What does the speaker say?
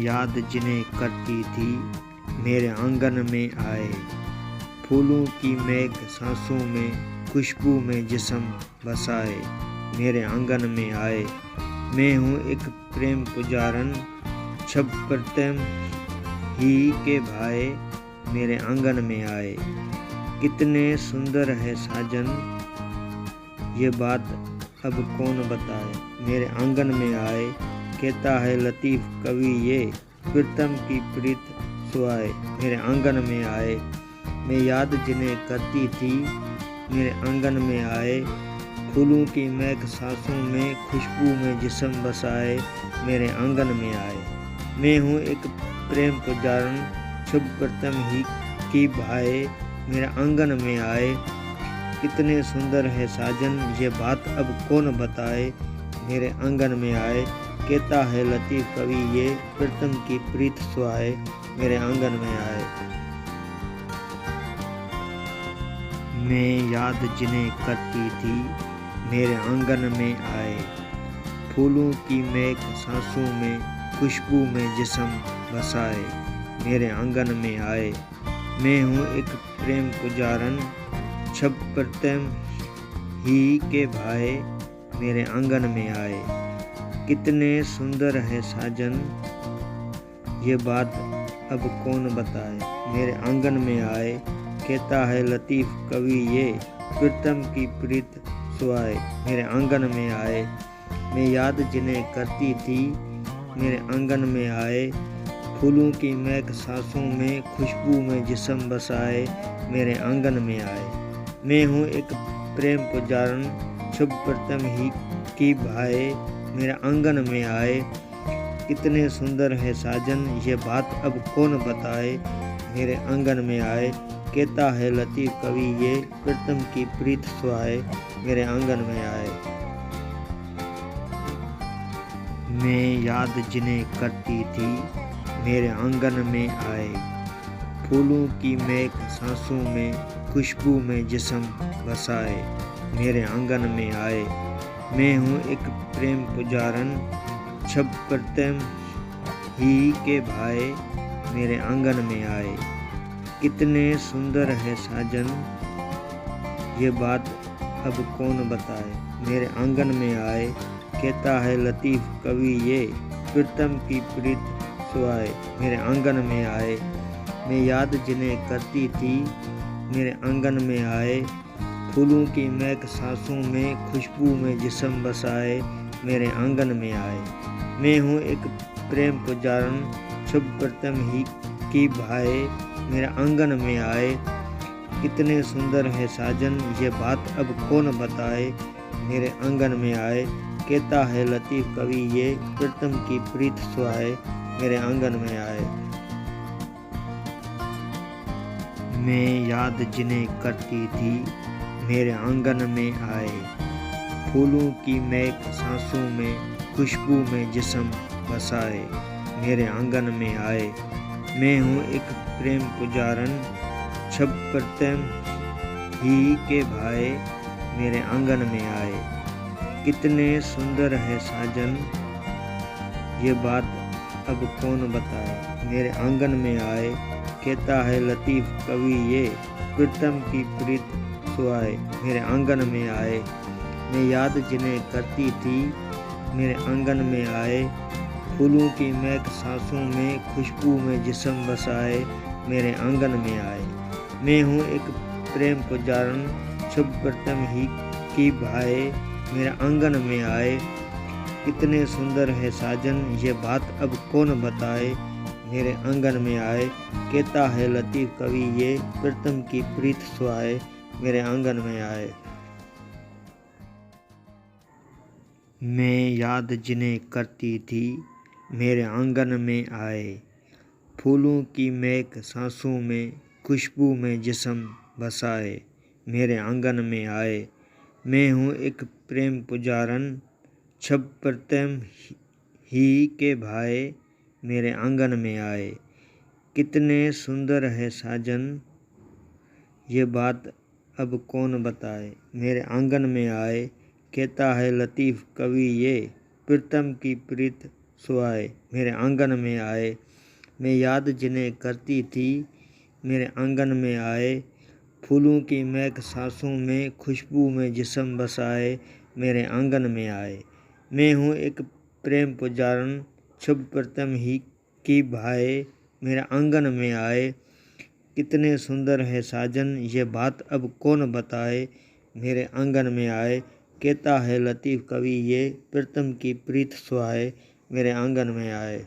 याद जिन्हें करती थी मेरे आंगन में आए। फूलों की महक सांसों में, खुशबू में जिस्म बसाए मेरे आंगन में आए। मैं हूँ एक प्रेम पुजारन, छब प्रतम ही के भाए मेरे आंगन में आए। कितने सुंदर है साजन, ये बात अब कौन बताए। मेरे आंगन में आए, कहता है लतीफ़ कवि ये, प्रीतम की प्रीत सुहाए मेरे आंगन में आए। मैं याद जिन्हें करती थी मेरे आंगन में आए। फूलों की महक सांसों में, खुशबू में जिस्म बसाए मेरे आंगन में आए। मैं हूँ एक प्रेम पुजारन, शुभ प्रथम ही की भाए मेरे आंगन में आए। कितने सुंदर है साजन, ये बात अब कौन बताए। मेरे आंगन में आए, कहता है लतीफ़ कवि ये, प्रीतम की प्रीत सुहाए मेरे आंगन में आए। मैं याद जिन्हें करती थी मेरे आंगन में आए। फूलों की महक सांसों में, खुशबू में जिस्म बसाए मेरे आंगन में आए। मैं हूँ एक प्रेम पुजारन, छब प्रतम ही के भाए मेरे आंगन में आए। कितने सुंदर है साजन, ये बात अब कौन बताए। मेरे आंगन में आए, कहता है लतीफ़ कवि ये, प्रीतम की प्रीत सुहाए मेरे आंगन में आए। मैं याद जिन्हें करती थी मेरे आंगन में आए। फूलों की महक सांसों में, खुशबू में जिस्म बसाए मेरे आंगन में आए। मैं हूँ एक प्रेम पुजारन, शुभ प्रथम ही की भाए मेरे आंगन में आए। कितने सुंदर है साजन, ये बात अब कौन बताए। मेरे आंगन में आए, कहता है लतीफ़ कवि ये, प्रीतम की प्रीत सुहाए मेरे आंगन में आए। मैं याद जिन्हें करती थी मेरे आंगन में आए। फूलों की महक सांसों में, खुशबू में जिस्म बसाए मेरे आंगन में आए। मैं हूँ एक प्रेम पुजारन, छब प्रतम ही के भाए मेरे आंगन में आए। कितने सुंदर है साजन, ये बात अब कौन बताए। मेरे आंगन में आए, कहता है लतीफ़ कवि ये, प्रीतम की प्रीत सुहाए मेरे आंगन में आए। मैं याद जिन्हें करती थी मेरे आंगन में आए। फूलों की महक सांसों में, खुशबू में जिस्म बसाए मेरे आंगन में आए। मैं हूँ एक प्रेम पुजारन, शुभ प्रथम ही की भाए मेरे आंगन में आए। कितने सुंदर है साजन, ये बात अब कौन बताए। मेरे आंगन में आए, कहता है लतीफ़ कवि ये, प्रीतम की प्रीत सुहाए मेरे आंगन में आए। मैं याद जिन्हें करती थी मेरे आंगन में आए। फूलों की महक सांसों में, खुशबू में जिस्म बसाए मेरे आंगन में आए। मैं हूँ एक प्रेम पुजारन, छब प्रतम ही के भाए मेरे आंगन में आए। कितने सुंदर है साजन, ये बात अब कौन बताए। मेरे आंगन में आए, कहता है लतीफ़ कवि ये, प्रीतम की प्रीत सुहाए मेरे आंगन में आए। मैं याद जिन्हें करती थी मेरे आंगन में आए। फूलों की महक सांसों में, खुशबू में जिस्म बसाए मेरे आंगन में आए। मैं हूँ एक प्रेम पुजारन, शुभ प्रथम ही की भाए मेरे आंगन में आए। कितने सुंदर है साजन, ये बात अब कौन बताए। मेरे आंगन में आए, कहता है लतीफ़ कवि ये, प्रीतम की प्रीत सुहाए मेरे आंगन में आए। मैं याद जिन्हें करती थी मेरे आंगन में आए। फूलों की महक सांसों में, खुशबू में जिस्म बसाए मेरे आंगन में आए। मैं हूँ एक प्रेम पुजारन, छब प्रतम ही के भाए मेरे आंगन में आए। कितने सुंदर है साजन, ये बात अब कौन बताए। मेरे आंगन में आए, कहता है लतीफ़ कवि ये, प्रीतम की प्रीत सुहाए मेरे आंगन में आए। मैं याद जिन्हें करती थी मेरे आंगन में आए। फूलों की महक सांसों में, खुशबू में जिस्म बसाए मेरे आंगन में आए। मैं हूँ एक प्रेम पुजारन, शुभ प्रथम ही की भाए मेरे आंगन में आए। कितने सुंदर है साजन ये बात अब कौन बताए मेरे आंगन में आए। कहता है लतीफ़ कवि ये प्रीतम की प्रीत सुहाए मेरे आंगन में आए।